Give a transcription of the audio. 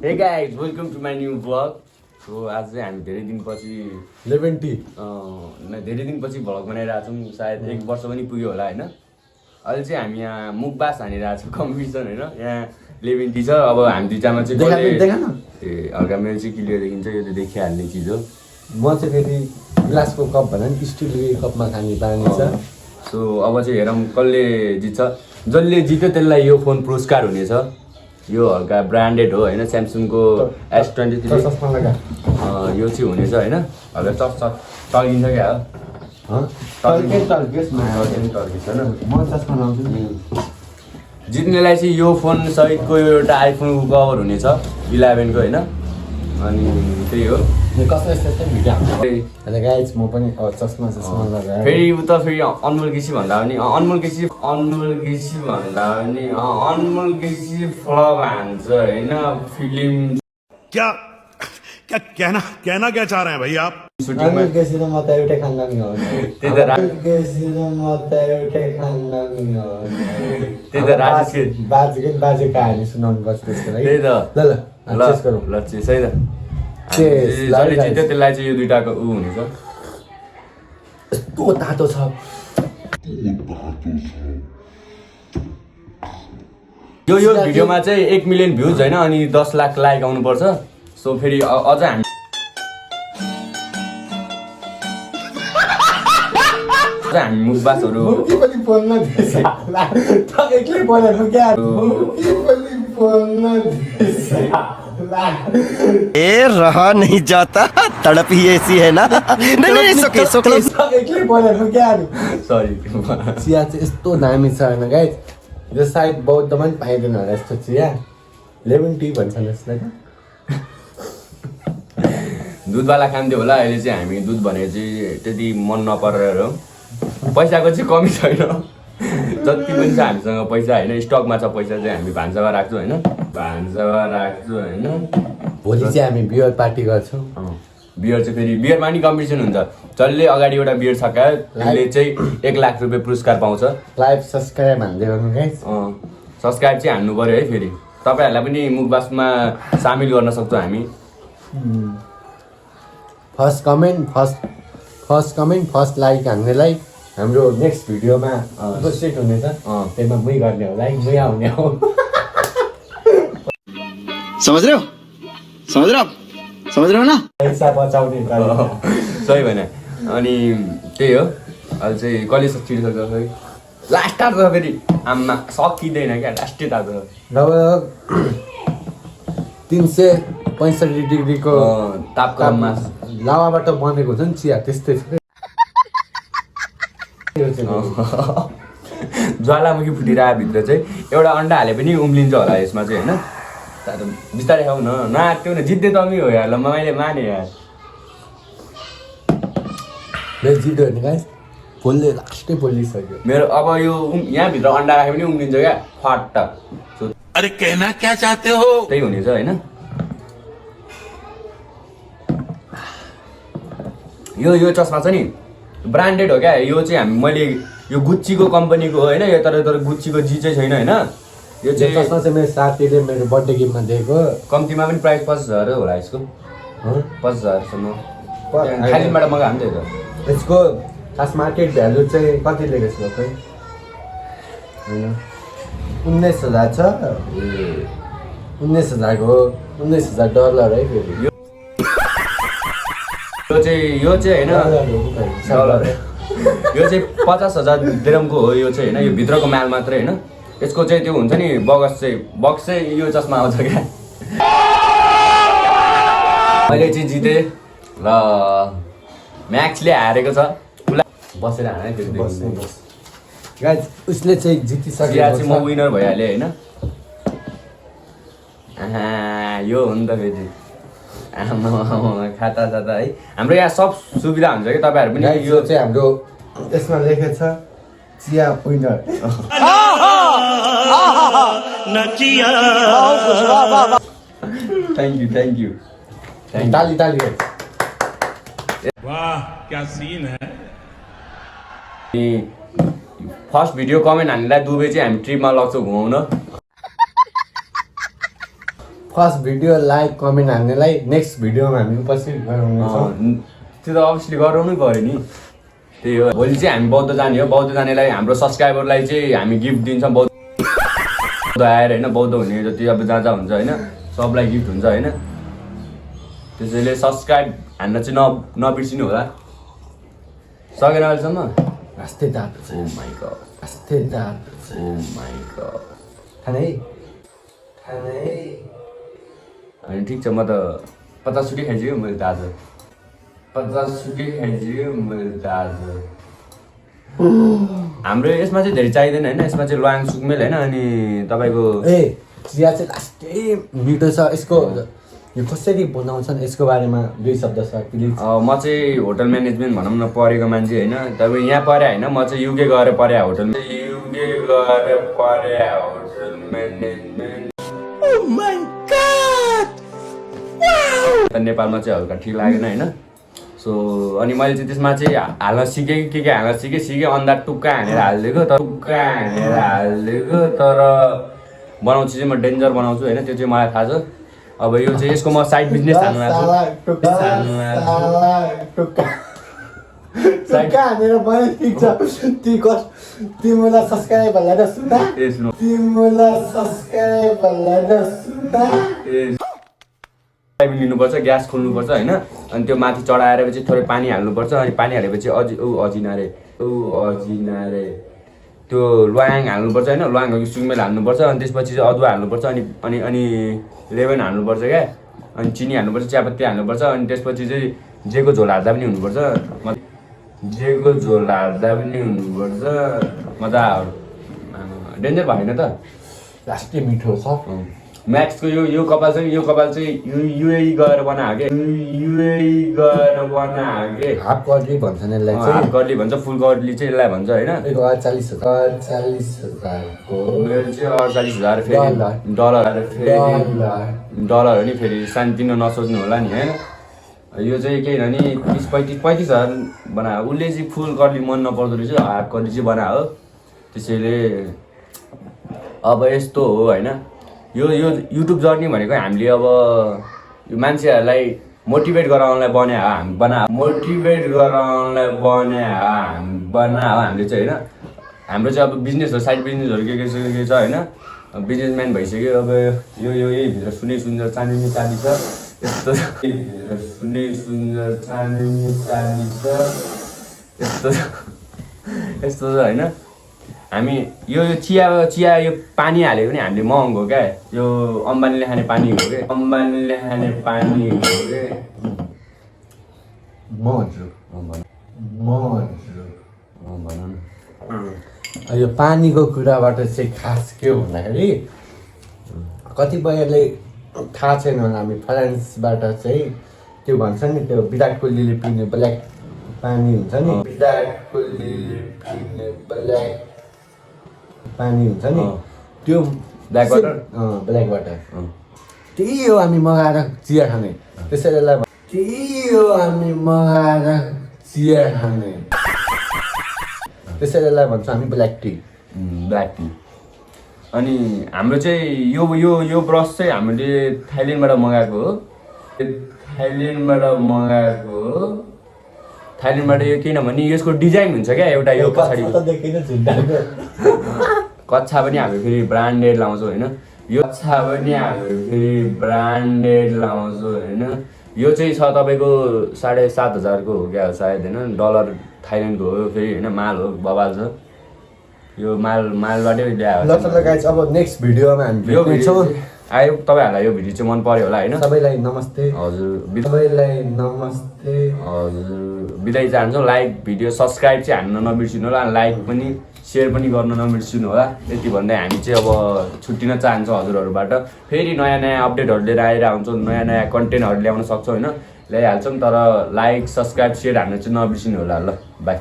Hey guys, welcome to my new vlog. So आज चाहिँ हामी धेरै दिनपछि धेरै दिनपछि भ्लग बनाइरहेको छौँ। सायद 1 वर्ष पनि पुग्यो होला हैन। अहिले चाहिँ हामी यहाँ मुखबास हानिरहेको छौँ कम्पिटिसन हैन। यहाँ 11 छ। अब हामी दुईटामा चाहिँ ए हल्का मेरो चाहिँ क्लियर देखिन्छ। यो त देखिहाल्ने चीज हो। म चाहिँ फेरि ग्लासको कप भन्दा नि स्टिलको कपमा खाने बानी छ। सो अब चाहिँ हेरौँ कसले जित्छ। जसले जित्यो त्यसलाई यो फोन पुरस्कार हुनेछ। यो हल्का ब्रान्डेड हो हैन, स्यामसङको S23 चस्मा लगा यो चाहिँ हुनेछ हैन। हल्का टल्किन्छ क्या हो। टल्केस म चस्मा लाउँछु नि। जित्नेलाई चाहिँ यो फोन सहितको एउटा आइफोनको कभर हुनेछ 11 को हैन। अनि त्यही हो। कस्तो यस्तो भिडियो हाल्नु। अनि गाइस म पनि चस्मा लगाएर फेरि उता फेरि अनमोल केसी भन्दा पनि अनमोल केसी भन्दा पनि अनमोल केसी फ्लप हान्छ हैन फिल्म। क्या क्या कहना क्या चाह रहे हैं भाई आप? अनमोल केसी त म त एउटै खाना नि हो। त्यही त केसी त म त एउटै खाना नि हो। त्यही त राजेश बाजे कहानी सुनाउनु पर्छ त्यसको लागि। त्यही त ल चेस गरौँ। ल चेस है त। जसले जित्यो त्यसलाई चाहिँ यो दुईटाको हुनेछ। यस्तो तातो छ। यो भिडियोमा चाहिँ 1 मिलियन भ्युज हैन अनि 10 लाख लाइक आउनु पर्छ। सो फेरि अझ हामी मुखबासहरु मुखी पनि बोल्न दिएछ। त एक्लै बोलेर क्या मुखी पनि बोल्न दिएछ। ए रहा नहीं जाता, तड़प ही ऐसी है ना। नहीं सोके एक्लै बोलेर क्या सरी चिया चाहिँ यस्तो दामी छ हैन गाइस। यो सायद बौद्धमा पनि पाइँदैन होला यस्तो चिया। 11 टी भन्छन् यसलाई। दुधवाला खान्थ्यो होला। अहिले चाहिँ हामी दुध भने चाहिँ त्यति मन नपरेर हो। पैसाको चाहिँ कमी छैन। जति पनि छ हामीसँग पैसा हैन, स्टकमा छ पैसा चाहिँ हामी भान्सामा राख्छौँ हैन। भोलि चाहिँ हामी बियर पार्टी गर्छौँ। बियर चाहिँ फेरि बियरमा नि कम्पिटिसन हुन्छ। जसले अगाडि एउटा बियर छकायो त्यसले चाहिँ 1 लाख रुपियाँ पुरस्कार पाउँछ। लाइभ सब्स्क्राइब हान्दै गर्नु गाइस। सब्स्क्राइब चाहिँ हान्नु पर्यो है। फेरि तपाईहरुलाई पनि मुखबासमा सामेल गर्न सक्छौँ हामी। फर्स्ट कमेन्ट फर्स्ट लाइक हान्नेलाई हाम्रो नेक्स्ट भिडियोमा उपस्थित हुनेछ। त्यसमा मै गर्ने होला है, मै आउने हो। समझ रहे हो ना? पैसा बचाउने सही भने। अनि त्यही हो। अहिले चाहिँ कहिले छिरिसक्छ खै लास्ट तातो छ फेरि आम्मा सकिँदैन क्या। लास्टै तातो लगभग 365 डिग्रीको तापक्रममा लावाबाट बनेको हुन्छ नि चिया त्यस्तै छ। ज्वालामुखी फुटिरहेको भित्र चाहिँ एउटा अन्डा हाले पनि उम्लिन्छ होला यसमा चाहिँ हैन। तातो बिस्तारै खाऊ न। नआत्यो न। जित्दै तमी हो यार। ल मैले माने यार। मेरो जित्यो नि गाइस। लास्टै पोलिसक्यो मेरो। अब यो यहाँ भित्र अन्डा राखे पनि उम्लिन्छ क्या फट्ट। अरे कहना क्या चाहते हो? त्यही हुनेछ हैन। यो चस्मा छ नि ब्रान्डेड हो क्या। यो चाहिँ मैले यो गुच्चीको कम्पनीको हो हैन। यो तर गुच्चीको जी चाहिँ छैन हैन। यो चाहिँ चस्मा चाहिँ मेरो साथीले मेरो बर्थडे गिफ्टमा दिएको। कम्तीमा पनि प्राइस 50,000 होला यसको। 50,000 सम्म खालिबाट मगाएको नि त। यसको खास मार्केट भ्यालु चाहिँ कति लेखेको छ खै हैन। 19,000 छ। 19,000 हो। $19,000 है फेरि। यो चाहिँ हैन डलर। यो चाहिँ 50,000 दिरहमको हो। यो चाहिँ हैन। यो भित्रको माल मात्रै हैन। यसको चाहिँ त्यो हुन्छ नि बक्स चाहिँ यो चस्मा आउँछ क्या। अहिले चाहिँ जिते र म्याक्सले हारेको छ। बसेर हाने फेरि गाइस उसले चाहिँ जितिसक्यो। यहाँ चाहिँ म विनर भइहालेँ हैन। यो हो नि त फेरि खाता साता है। हाम्रो यहाँ सब सुविधा हुन्छ कि तपाईहरु पनि। यो चाहिँ हाम्रो यसमा लेखेको छ चिया विनर। Thank you. ताली वाह क्या सीन है। फर्स्ट भिडियो कमेन्ट हान्नेलाई दुबई चाहिँ हामी ट्रिपमा लग्छौँ घुमाउन। फर्स्ट भिडियो लाइक कमेन्ट हान्नेलाई नेक्स्ट भिडियोमा हामी उपस्थित गराउनेछौँ। त्यो त अभियसली गराउनै पऱ्यो नि। त्यही हो, भोलि चाहिँ हामी बौद्ध जाने हो। बौद्ध जानेलाई हाम्रो सब्सक्राइबरलाई चाहिँ हामी गिफ्ट दिन्छौँ। बौद्ध आएर होइन, बौद्ध हुने जति अब जहाँ जहाँ हुन्छ होइन, सबलाई गिफ्ट हुन्छ होइन। त्यसैले सब्सक्राइब हान्न चाहिँ नबिर्सिनु होला। सकेन अहिलेसम्म? आस्ते दाप छ। ओ माइ गॉड, आस्ते दाप छ। ओ माइ गॉड। खानै अनि ठिक छ, म त 50 सुटी खाइसक्यो मैले त आज। 50 सुटी खाइसक्यो मैले त आज। हाम्रो यसमा चाहिँ धेरै चाहिँदैन होइन, यसमा चाहिँ ल्वाङ सुकमेल होइन, अनि तपाईँको चिया चाहिँ लास्टै मिठो छ। यसको यो कसरी बनाउँछन् यसको बारेमा 2 शब्द छ प्लिज। म चाहिँ होटल म्यानेजमेन्ट भनौँ न पढेको मान्छे होइन। तपाईँ यहाँ पढे होइन, म चाहिँ युके गएर पढे होटल म्यानेजमेन्ट। नेपालमा चाहिँ हल्का ठिक लागेन होइन। सो अनि मैले चाहिँ त्यसमा चाहिँ हाल्न सिकेँ, के हाल्न सिकेँ अन्डा टुक्का हानेर हालिदिएको, तर बनाउँछु चाहिँ म डेन्जर बनाउँछु होइन, त्यो चाहिँ मलाई थाहा छ। अब यो चाहिँ यसको म साइड बिजनेस हाल्नु लाग्छु। हानेर पनि ठिक छ। तिमीलाई सब्सक्राइबरलाई त सुना, लिनुपर्छ, ग्यास खोल्नुपर्छ होइन। अनि त्यो माथि चढाएर चाहिँ थोरै पानी हाल्नुपर्छ। अनि पानी हालेपछि अजिनारे त्यो ल्वाङ हाल्नुपर्छ होइन, ल्वाङ सुकमेल हाल्नुपर्छ। अनि त्यसपछि चाहिँ अदुवा हाल्नुपर्छ, अनि लेमन हाल्नुपर्छ क्या, अनि चिनी हाल्नुपर्छ, चियापत्ती हाल्नुपर्छ। अनि त्यसपछि चाहिँ जेको झोल हाल्दा पनि हुनुपर्छ, मजा डेन्जर भएन त। लास्टै मिठो छ। म्याक्सको यो कपाल चाहिँ युएई गएर बनाएको के, हाफ कर्ली भन्छन् यसलाई चाहिँ। हाफ कर्ली भन्छ, फुल कर्ली चाहिँ यसलाई भन्छ होइन। 48,000 मेरो चाहिँ 48,000 फेरि डलर हो नि, फेरि सानोतिनो नसोच्नु होला नि होइन। यो चाहिँ केही न नि 35,000 बनायो। उसले चाहिँ फुल कर्ली मन नपर्दो रहेछ, हाफ कर्ली चाहिँ बनायो। त्यसैले अब यस्तो हो होइन। यो युट्युब जर्नी भनेको हामीले अब यो मान्छेहरूलाई मोटिभेट गराउनलाई हामीले चाहिँ होइन। हाम्रो चाहिँ अब बिजनेसहरू साइड बिजनेसहरू के छ होइन, बिजनेसम्यान भइसक्यो। अब यो यही भित्र सुनै सुन्दर चाँदी छ, यस्तो छ होइन। हामी यो चिया यो पानी हालेको नि हामीले महँगो क्या, यो अम्बानीले खाने पानी हो क्या, यो पानीको कुराबाट चाहिँ खास के हो भन्दाखेरि कतिपयले थाहा छैन होला, हामी फ्रान्सबाट चाहिँ त्यो भन्छ नि, त्यो विराट कोहलीले पिउने ब्ल्याक पानी हुन्छ नि, त्यो ब्ल्याक वाटर त्यही हो हामी मगाएर चिया खाने। त्यसैले त्यसैलाई भन्छ हामी ब्ल्याक टी। अनि हाम्रो चाहिँ यो ब्रस चाहिँ हामीले थाइल्यान्डबाट मगाएको हो। थाइल्यान्डबाट यो किनभने यसको डिजाइन हुन्छ क्या एउटा, यो पछाडि कच्छा पनि हामी फेरि ब्रान्डेड लाउँछौँ होइन। यो चाहिँ छ तपाईँको 7,500 को हो क्या सायद होइन, डलर थाइल्यान्डको हो फेरि होइन। माल हो, बबाल छ यो मालबाटै ल्यायो। अब नेक्स्ट भिडियोमा हामी भेट्नेछौँ। आयो तपाईँहरूलाई यो भिडियो चाहिँ मन पर्यो होला होइन। सबैलाई नमस्ते। हजुर बिदाई चाहन्छौँ। लाइक भिडियो सब्सक्राइब चाहिँ हान्न नबिर्सिनु होला, लाइक पनि सेयर पनि गर्न नबिर्सिनु होला। यति भन्दै हामी चाहिँ अब छुट्टिन चाहन्छौँ हजुरहरूबाट। फेरि नयाँ अपडेटहरू लिएर आएर आउँछौँ, नयाँ कन्टेन्टहरू ल्याउन सक्छौँ होइन, ल्याइहाल्छौँ। तर लाइक सब्सक्राइब सेयर हान्न चाहिँ नबिर्सिनु होला। ल बाई।